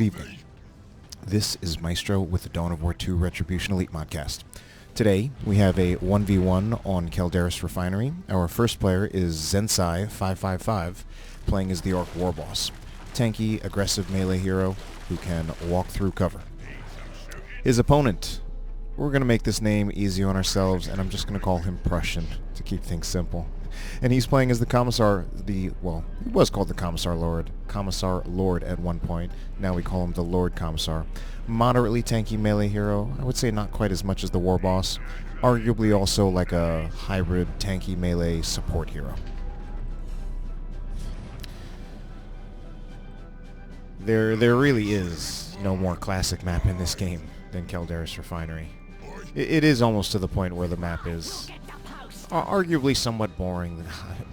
evening. This is Maestro with the Dawn of War 2 Retribution Elite Modcast. Today, we have a 1v1 on Calderis Refinery. Our first player is Zensai555, playing as the Orc Warboss. Tanky, aggressive melee hero who can walk through cover. His opponent, we're going to make this name easy on ourselves, and I'm just going to call him Prussian to keep things simple. And he's playing as the Commissar, he was called the Commissar Lord at one point. Now we call him the Lord Commissar. Moderately tanky melee hero. I would say not quite as much as the Warboss. Arguably also like a hybrid tanky melee support hero. There really is no more classic map in this game than Calderis Refinery. It is almost to the point where the map is arguably somewhat boring,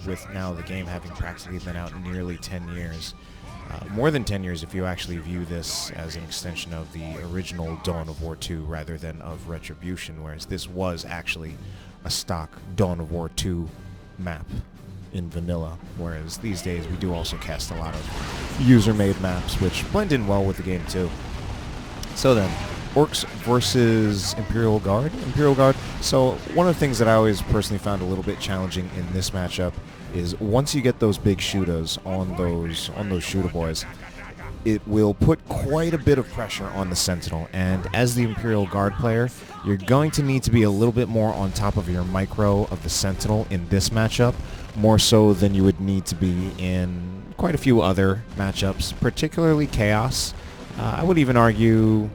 with now the game having practically been out nearly 10 years. More than 10 years if you actually view this as an extension of the original Dawn of War 2 rather than of Retribution, whereas this was actually a stock Dawn of War 2 map in vanilla, whereas these days we do also cast a lot of user-made maps, which blend in well with the game too. So then, Orcs versus Imperial Guard. So one of the things that I always personally found a little bit challenging in this matchup is once you get those big shooters on those shooter boys, it will put quite a bit of pressure on the Sentinel. And as the Imperial Guard player, you're going to need to be a little bit more on top of your micro of the Sentinel in this matchup, more so than you would need to be in quite a few other matchups, particularly Chaos. I would even argue,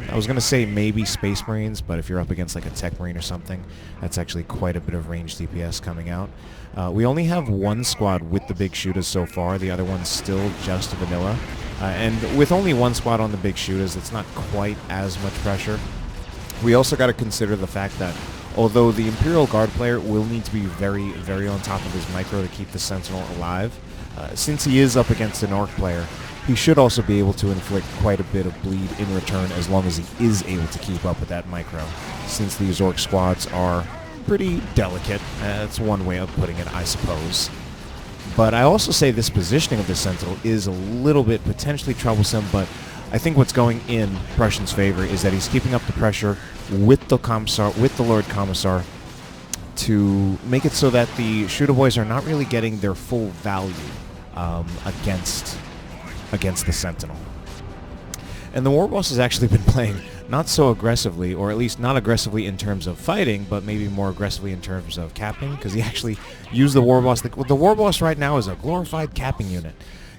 I was going to say maybe Space Marines, but if you're up against like a Tech Marine or something, that's actually quite a bit of range DPS coming out. We only have one squad with the big shooters so far. The other one's still just vanilla. And with only one squad on the big shooters, it's not quite as much pressure. We also got to consider the fact that although the Imperial Guard player will need to be very, very on top of his micro to keep the Sentinel alive, since he is up against an Orc player, he should also be able to inflict quite a bit of bleed in return as long as he is able to keep up with that micro, since these Orc squads are pretty delicate. That's one way of putting it, I suppose. But I also say this positioning of the Sentinel is a little bit potentially troublesome, but I think what's going in Prussian's favor is that he's keeping up the pressure with the Commissar, with the Lord Commissar, to make it so that the shooter boys are not really getting their full value against the Sentinel. And the Warboss has actually been playing not so aggressively, or at least not aggressively in terms of fighting, but maybe more aggressively in terms of capping, because he actually used the Warboss. The Warboss right now is a glorified capping unit.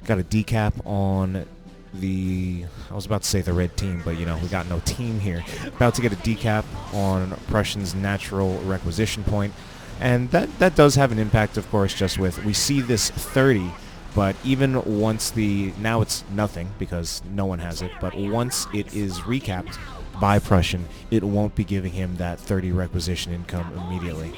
Got a decap on the, I was about to say the red team, but you know, we got no team here. About to get a decap on Prussian's natural requisition point, and that does have an impact, of course, just with, we see this 30, but even once now it's nothing because no one has it, but once it is recapped by Prussian, it won't be giving him that 30 requisition income immediately.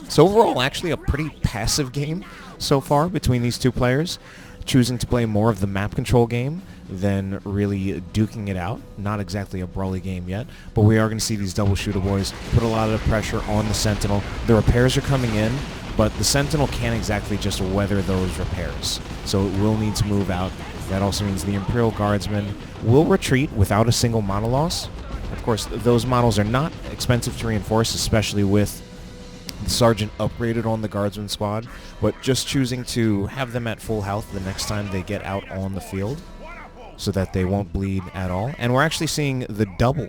So overall, actually a pretty passive game so far between these two players, choosing to play more of the map control game than really duking it out. Not exactly a brawly game yet, but we are going to see these double shooter boys put a lot of pressure on the Sentinel. The repairs are coming in, but the Sentinel can't exactly just weather those repairs, so it will need to move out. That also means the Imperial Guardsmen will retreat without a single model loss. Of course, those models are not expensive to reinforce, especially with the Sergeant upgraded on the Guardsman squad, but just choosing to have them at full health the next time they get out on the field, so that they won't bleed at all. And we're actually seeing the double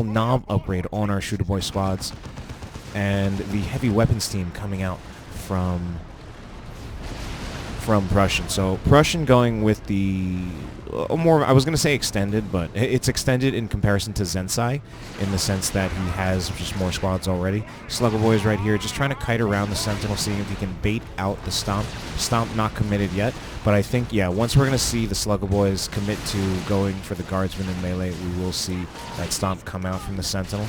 knob upgrade on our shooter boy squads, and the heavy weapons team coming out from Prussian. So Prussian going with the more, I was going to say extended, but it's extended in comparison to Zensai in the sense that he has just more squads already. Slugger Boys right here just trying to kite around the Sentinel, seeing if he can bait out the Stomp. Stomp not committed yet, but I think, yeah, once we're going to see the Slugger Boys commit to going for the Guardsmen in melee, we will see that Stomp come out from the Sentinel.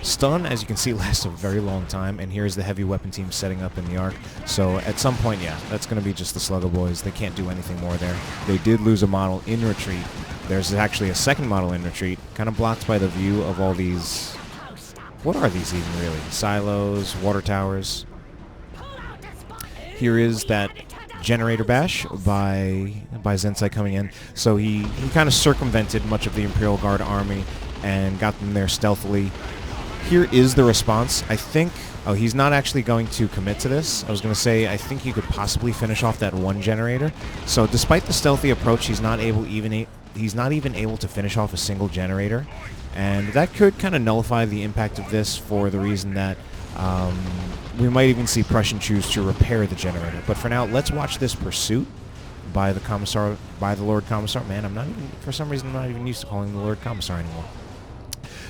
Stun, as you can see, lasts a very long time, and here's the heavy weapon team setting up in the arc. So at some point, yeah, that's going to be just the Slugger Boys. They can't do anything more there. They did lose a model in retreat. There's actually a second model in retreat, kind of blocked by the view of all these... What are these even, really? Silos, water towers. Here is that generator bash by Zensai coming in. So he kind of circumvented much of the Imperial Guard army and got them there stealthily. Here is the response. I think... Oh, he's not actually going to commit to this. I was going to say, I think he could possibly finish off that one generator. So despite the stealthy approach, he's not even able to finish off a single generator. And that could kind of nullify the impact of this for the reason that we might even see Prussian choose to repair the generator. But for now, let's watch this pursuit by the Commissar, by the Lord Commissar. Man, I'm not even, for some reason, I'm not even used to calling the Lord Commissar anymore.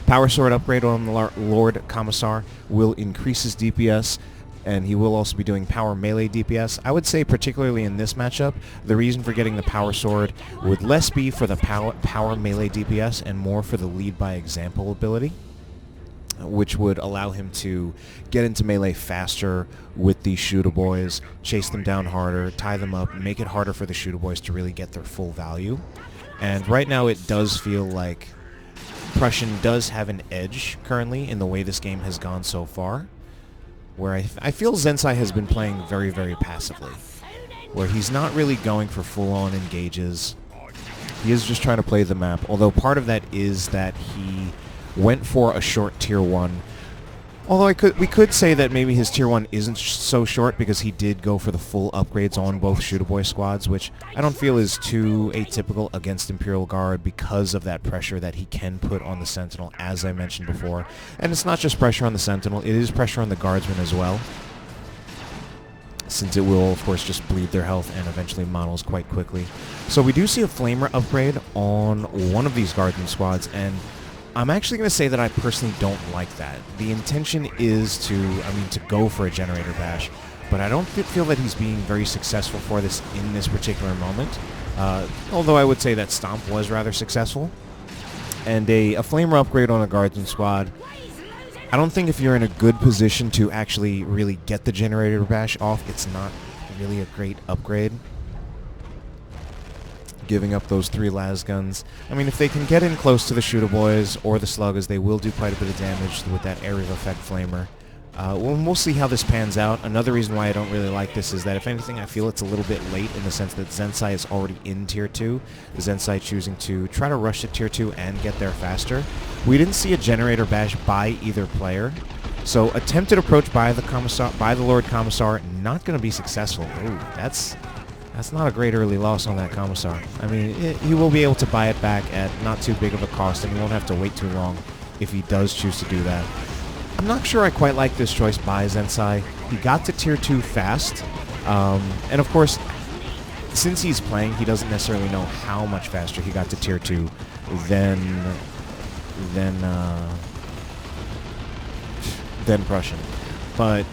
Power Sword upgrade on the Lord Commissar will increase his DPS, and he will also be doing power melee DPS. I would say, particularly in this matchup, the reason for getting the Power Sword would less be for the power melee DPS and more for the lead by example ability, which would allow him to get into melee faster with these shooter boys, chase them down harder, tie them up, make it harder for the shooter boys to really get their full value. And right now it does feel like Prussian does have an edge currently in the way this game has gone so far, where I feel Zensai has been playing very, very passively, where he's not really going for full-on engages. He is just trying to play the map, although part of that is that he went for a short tier 1. Although we could say that maybe his tier 1 isn't so short because he did go for the full upgrades on both shooter boy squads, which I don't feel is too atypical against Imperial Guard because of that pressure that he can put on the Sentinel, as I mentioned before. And it's not just pressure on the Sentinel, it is pressure on the Guardsmen as well, since it will, of course, just bleed their health and eventually models quite quickly. So we do see a Flamer upgrade on one of these Guardsman squads, and I'm actually going to say that I personally don't like that. The intention is to go for a generator bash, but I don't feel that he's being very successful for this in this particular moment. Although I would say that Stomp was rather successful. And a Flamer upgrade on a Guardsman squad, I don't think if you're in a good position to actually really get the generator bash off, it's not really a great upgrade. Giving up those 3 las guns. I mean, if they can get in close to the shooter boys or the sluggers, they will do quite a bit of damage with that area of effect Flamer. We'll see how this pans out. Another reason why I don't really like this is that, if anything, I feel it's a little bit late in the sense that Zensai is already in Tier 2. Zensai choosing to try to rush to Tier 2 and get there faster. We didn't see a generator bash by either player. So, attempted approach by the Lord Commissar, not going to be successful. Ooh, that's not a great early loss on that Commissar. I mean, he will be able to buy it back at not too big of a cost, and he won't have to wait too long if he does choose to do that. I'm not sure I quite like this choice by Zensai. He got to Tier 2 fast, and of course, since he's playing, he doesn't necessarily know how much faster he got to Tier 2 than Prussian. But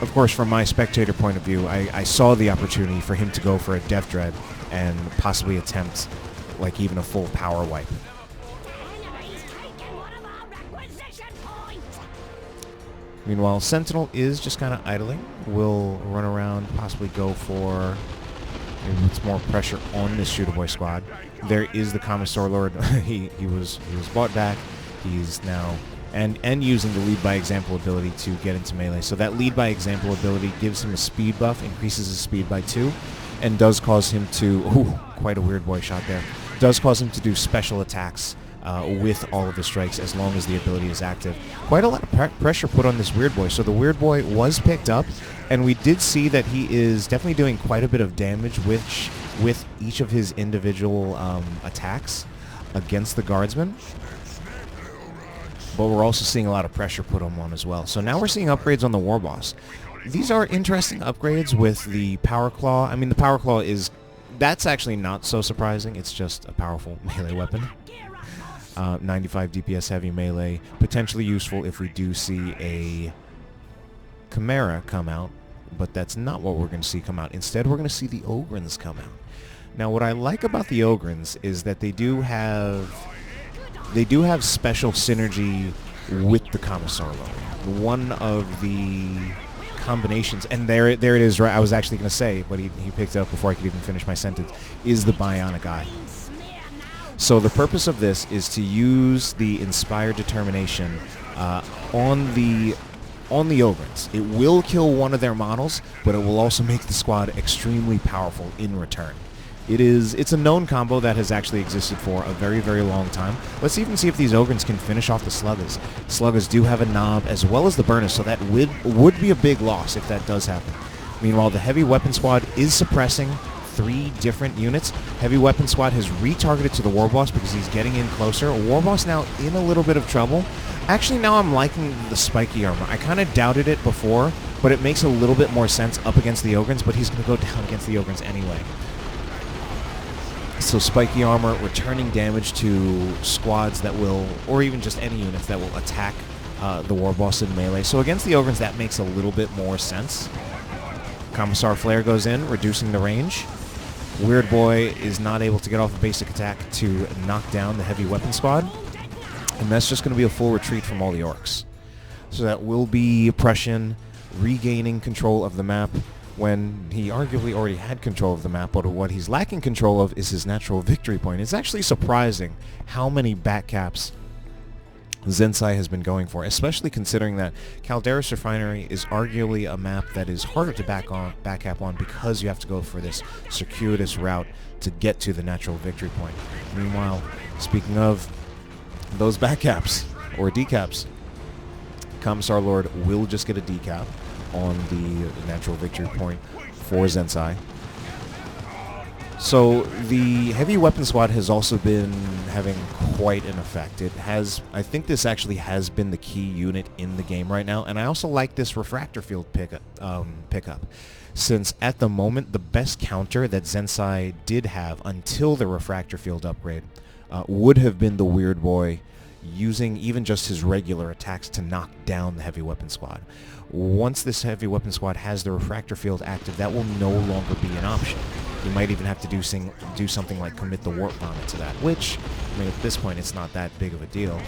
of course, from my spectator point of view, I saw the opportunity for him to go for a Death Dread and possibly attempt, like, even a full power wipe. Meanwhile, Sentinel is just kind of idling. Will run around, possibly go for maybe it's more pressure on this shooter boy squad. There is the Commissar Lord. he was bought back. He's now and using the lead by example ability to get into melee. So that lead by example ability gives him a speed buff, increases his speed by 2, and does cause him to, ooh, quite a weird boy shot there, does cause him to do special attacks with all of the strikes as long as the ability is active. Quite a lot of pressure put on this weird boy. So the weird boy was picked up, and we did see that he is definitely doing quite a bit of damage with each of his individual attacks against the Guardsmen. But we're also seeing a lot of pressure put on one as well. So now we're seeing upgrades on the Warboss. These are interesting upgrades with the Power Claw. I mean, the Power Claw that's actually not so surprising. It's just a powerful melee weapon. 95 DPS heavy melee. Potentially useful if we do see a Chimera come out. But that's not what we're going to see come out. Instead, we're going to see the Ogrins come out. Now, what I like about the Ogrins is that they do have special synergy with the Commissar Lord. One of the combinations, and there it is, right, I was actually going to say, but he picked it up before I could even finish my sentence, is the Bionic Eye. So the purpose of this is to use the Inspired Determination on the on the Ogrins. It will kill one of their models, but it will also make the squad extremely powerful in return. It's a known combo that has actually existed for a very, very long time. Let's even see if these Ogrins can finish off the Sluggers. Sluggers do have a knob as well as the burners, so that would be a big loss if that does happen. Meanwhile, the heavy weapon squad is suppressing 3 different units. Heavy weapon squad has retargeted to the Warboss because he's getting in closer. Warboss now in a little bit of trouble. Actually, now I'm liking the spiky armor. I kind of doubted it before, but it makes a little bit more sense up against the Ogrins, but he's going to go down against the Ogrins anyway. So spiky armor, returning damage to squads that will, or even just any units that will attack the Warboss in melee. So against the Ogrins, that makes a little bit more sense. Commissar Flare goes in, reducing the range. Weird Boy is not able to get off a basic attack to knock down the heavy weapon squad. And that's just going to be a full retreat from all the orcs. So that will be Prussian regaining control of the map when he arguably already had control of the map, but what he's lacking control of is his natural victory point. It's actually surprising how many backcaps Zensai has been going for, especially considering that Calderis Refinery is arguably a map that is harder to backcap on because you have to go for this circuitous route to get to the natural victory point. Meanwhile, speaking of those backcaps, or decaps, Commissar Lord will just get a decap on the natural victory point for Zensai. So the heavy weapon squad has also been having quite an effect. It has, I think this actually has been the key unit in the game right now, and I also like this refractor field pickup, since at the moment the best counter that Zensai did have until the refractor field upgrade would have been the Weird Boy using even just his regular attacks to knock down the heavy weapon squad. Once this heavy weapon squad has the refractor field active, that will no longer be an option. You might even have to do something like commit the warp vomit to that, which, I mean, at this point it's not that big of a deal.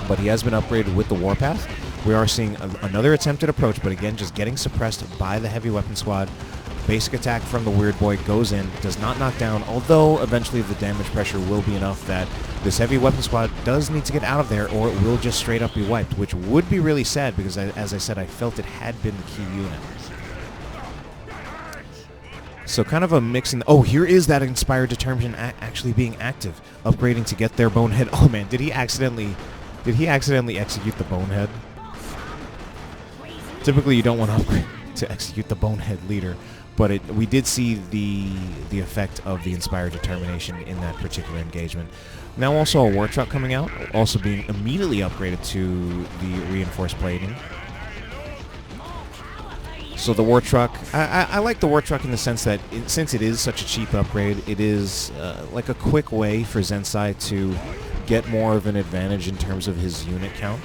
But he has been upgraded with the warpath. We are seeing another attempted approach, but again, just getting suppressed by the heavy weapon squad. Basic attack from the Weird Boy goes in, does not knock down, although eventually the damage pressure will be enough that this heavy weapon squad does need to get out of there, or it will just straight up be wiped, which would be really sad because, as I said, I felt it had been the key unit. So kind of a mix in... Oh, here is that Inspired Determination actually being active, upgrading to get their Bonehead. Oh man, did he accidentally execute the Bonehead? Typically you don't want to upgrade to execute the Bonehead leader, but we did see the effect of the Inspired Determination in that particular engagement. Now also a War Truck coming out, also being immediately upgraded to the Reinforced Plating. So the War Truck, I like the War Truck in the sense that since it is such a cheap upgrade, it is like a quick way for Zensai to get more of an advantage in terms of his unit count.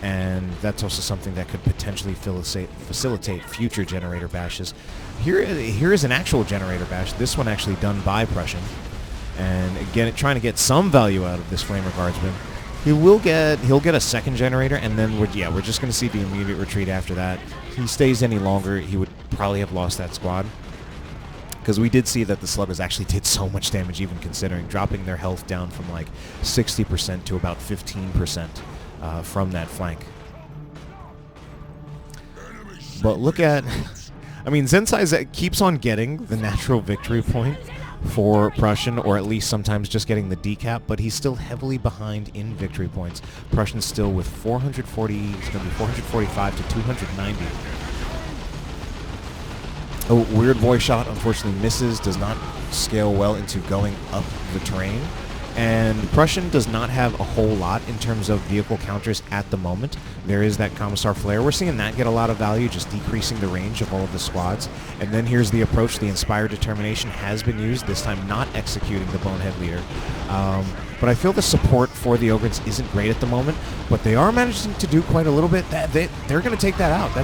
And that's also something that could potentially facilitate future generator bashes. Here is an actual generator bash, this one actually done by Prussian. And again, trying to get some value out of this Flamer Guardsman. He'll get a second generator, and then we're just going to see the immediate retreat after that. If he stays any longer, he would probably have lost that squad. Because we did see that the Sluggers actually did so much damage, even considering dropping their health down from like 60% to about 15% from that flank. But look at... I mean, Zensai keeps on getting the natural victory point for Prussian, or at least sometimes just getting the decap, but he's still heavily behind in victory points. Prussian's still with 440, it's going to be 445 to 290. Oh, Weird Boy shot unfortunately misses, does not scale well into going up the terrain. And Prussian does not have a whole lot in terms of vehicle counters at the moment. There is that Commissar Flare. We're seeing that get a lot of value, just decreasing the range of all of the squads. And then here's the approach. The Inspired Determination has been used, this time not executing the Bonehead leader. But I feel the support for the Ogrins isn't great at the moment, but they are managing to do quite a little bit. They're going to take that out.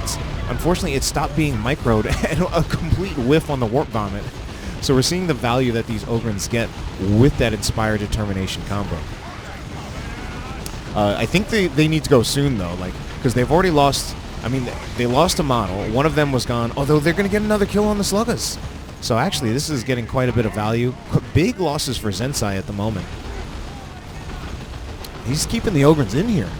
Unfortunately, it stopped being microed and a complete whiff on the Warp Vomit. So we're seeing the value that these Ogrins get with that Inspired Determination combo. I think they need to go soon, though, because they've already lost... I mean, they lost a model. One of them was gone, although they're going to get another kill on the Sluggers. So actually, this is getting quite a bit of value. Big losses for Zensai at the moment. He's keeping the Ogrins in here.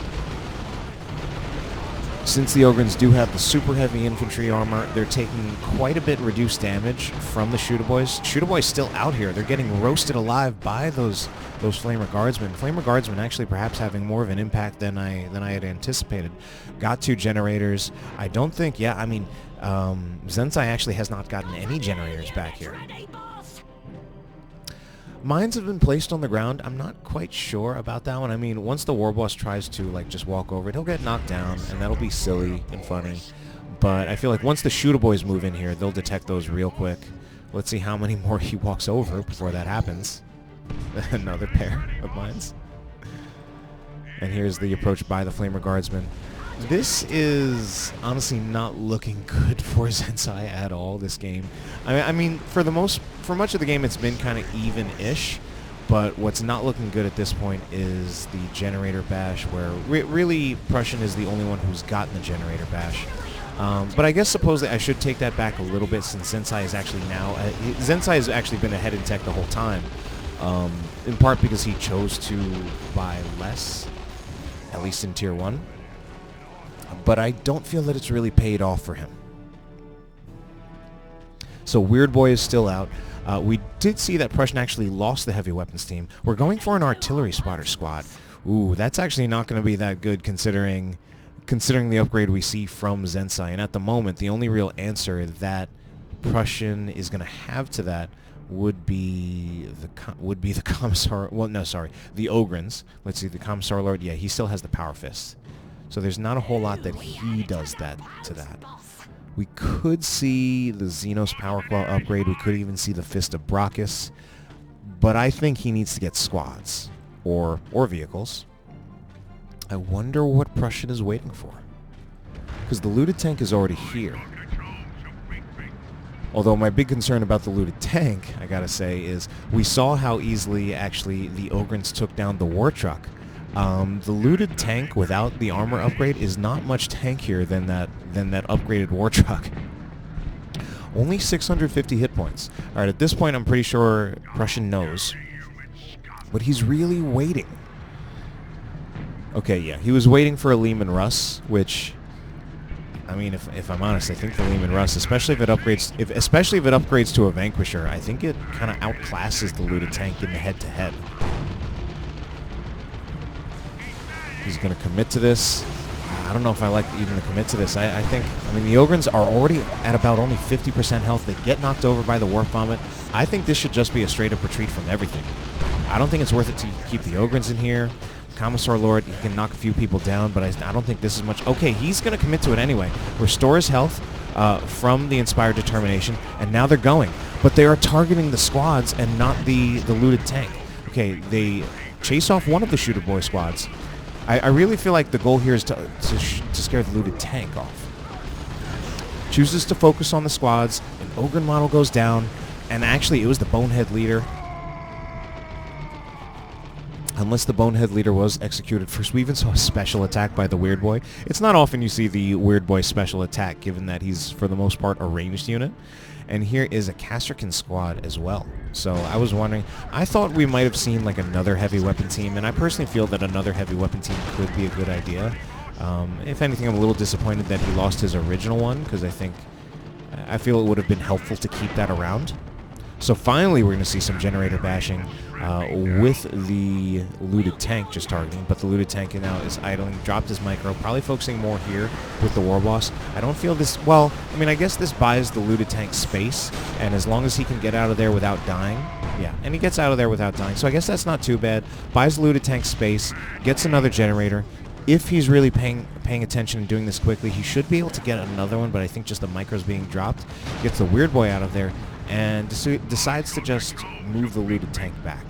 Since the Ogrins do have the super heavy infantry armor, they're taking quite a bit reduced damage from the Shooter-Boys. Shooter-Boys still out here. They're getting roasted alive by those Flamer Guardsmen. Flamer Guardsmen actually perhaps having more of an impact than I had anticipated. Got 2 generators. I don't think, yeah, I mean, Zensai actually has not gotten any generators back here. Mines have been placed on the ground. I'm not quite sure about that one. I mean, once the Warboss tries to, like, just walk over it, he'll get knocked down, and that'll be silly and funny. But I feel like once the Shooter-Boys move in here, they'll detect those real quick. Let's see how many more he walks over before that happens. Another pair of mines. And here's the approach by the Flamer Guardsman. This is honestly not looking good for Zensai at all, this game. I mean, for much of the game, it's been kind of even-ish, but what's not looking good at this point is the generator bash, where really Prussian is the only one who's gotten the generator bash. But I guess supposedly I should take that back a little bit, since Zensai is actually now... Zensai has actually been ahead in tech the whole time, in part because he chose to buy less, at least in Tier 1. But I don't feel that it's really paid off for him. So Weird Boy is still out. We did see that Prussian actually lost the heavy weapons team. We're going for an artillery spotter squad. Ooh, that's actually not going to be that good considering the upgrade we see from Zensai. And at the moment, the only real answer that Prussian is going to have to that would be the Commissar. Well, no, sorry, the Ogrins. Let's see, the Commissar Lord. Yeah, he still has the Power Fist. So there's not a whole lot that he does to that. We could see the Xenos Power Claw upgrade. We could even see the Fist of Brachus. But I think he needs to get squads or vehicles. I wonder what Prussian is waiting for. Because the looted tank is already here. Although my big concern about the looted tank, I gotta say, is we saw how easily actually the Ogrins took down the war truck. The looted tank without the armor upgrade is not much tankier than that upgraded war truck. Only 650 hit points. Alright, at this point I'm pretty sure Prussian knows. But he's really waiting. Okay, yeah, he was waiting for a Lehman Russ, which, I mean, if I'm honest, I think the Lehman Russ, especially if it upgrades to a Vanquisher, I think it kind of outclasses the looted tank in the head-to-head. He's going to commit to this. I don't know if I like even to commit to this. I mean, the Ogrins are already at about only 50% health. They get knocked over by the Warp Vomit. I think this should just be a straight-up retreat from everything. I don't think it's worth it to keep the Ogrins in here. Commissar Lord, he can knock a few people down, but I don't think this is much. Okay, he's going to commit to it anyway. Restore his health from the Inspired Determination, and now they're going. But they are targeting the squads and not the looted tank. Okay, they chase off one of the Shooter Boy squads. I really feel like the goal here is to scare the looted tank off. Chooses to focus on the squads, an Ogren model goes down, and actually it was the Bonehead leader. Unless the Bonehead leader was executed first. We even saw a special attack by the Weird Boy. It's not often you see the Weird Boy special attack, given that he's, for the most part, a ranged unit. And here is a Castrican squad as well. So I was wondering, I thought we might have seen like another heavy weapon team, and I personally feel that another heavy weapon team could be a good idea. If anything, I'm a little disappointed that he lost his original one, because I feel it would have been helpful to keep that around. So finally we're going to see some generator bashing with the looted tank just targeting, but the looted tank now is idling, dropped his micro, probably focusing more here with the Warboss. I don't feel this, well, I mean, I guess this buys the looted tank space, and as long as he can get out of there without dying, yeah, and he gets out of there without dying, so I guess that's not too bad. Buys the looted tank space, gets another generator. If he's really paying attention and doing this quickly, he should be able to get another one, but I think just the micro's being dropped. Gets the Weird Boy out of there, and decides to just move the looted tank back.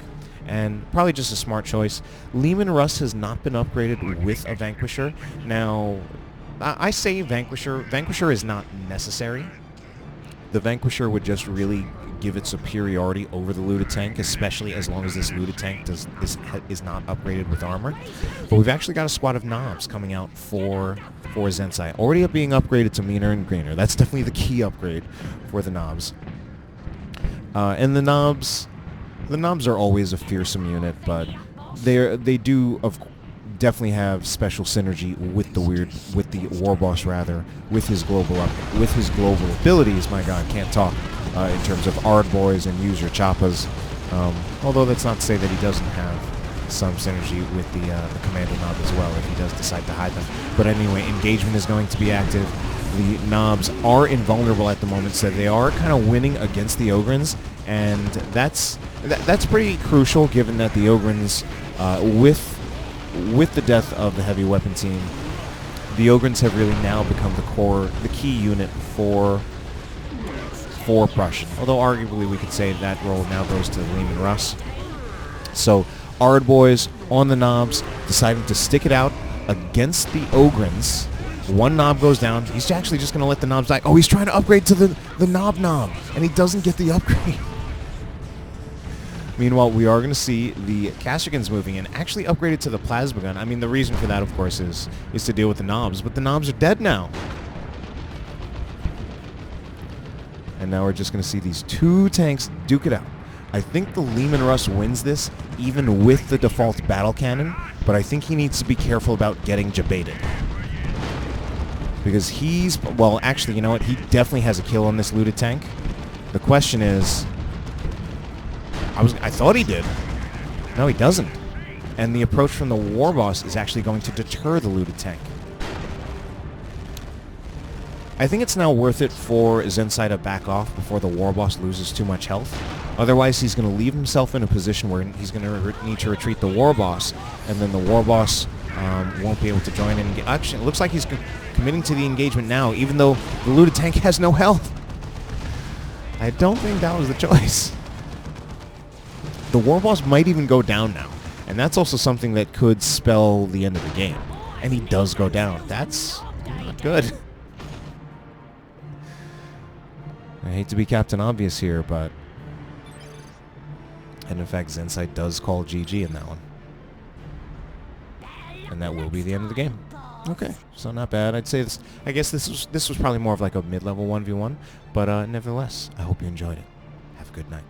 And probably just a smart choice. Lehman Russ has not been upgraded with a Vanquisher. Now, I say Vanquisher. Vanquisher is not necessary. The Vanquisher would just really give it superiority over the looted tank, especially as long as this looted tank is not upgraded with armor. But we've actually got a squad of knobs coming out for Zensai. Already being upgraded to meaner and greener. That's definitely the key upgrade for the knobs. And the knobs are always a fearsome unit, but they do definitely have special synergy with the Warboss rather, with his global abilities. My God, can't talk in terms of Ard Boys and User Choppas. Although that's not to say that he doesn't have some synergy with the Commander Knob as well if he does decide to hide them. But anyway, engagement is going to be active. The Knobs are invulnerable at the moment, so they are kind of winning against the Ogryns, and that's pretty crucial given that the Ogryns, with the death of the heavy weapon team, the Ogryns have really now become the key unit for Prussian. Although arguably we could say that role now goes to Lehman Russ. So Ard Boys on the Knobs, deciding to stick it out against the Ogryns. One Knob goes down. He's actually just going to let the Knobs die. Oh, he's trying to upgrade to the Knob, and he doesn't get the upgrade. Meanwhile, we are going to see the Castricans moving in, actually upgraded to the Plasma Gun. I mean, the reason for that, of course, is to deal with the Knobs, but the Knobs are dead now. And now we're just going to see these two tanks duke it out. I think the Lehman Russ wins this, even with the default battle cannon, but I think he needs to be careful about getting jebaited. Because well, actually, you know what? He definitely has a kill on this looted tank. The question is, I thought he did. No, he doesn't. And the approach from the Warboss is actually going to deter the looted tank. I think it's now worth it for Zensai to back off before the Warboss loses too much health. Otherwise, he's going to leave himself in a position where he's going to need to retreat the Warboss, and then the Warboss won't be able to join in. Actually, it looks like he's committing to the engagement now, even though the looted tank has no health. I don't think that was the choice. The Warboss might even go down now, and that's also something that could spell the end of the game. And he does go down. That's not good. I hate to be Captain Obvious here, but... And in fact, Zensai does call GG in that one. And that will be the end of the game. Okay, so not bad. I'd say this... I guess this was probably more of like a mid-level 1v1, but nevertheless, I hope you enjoyed it. Have a good night.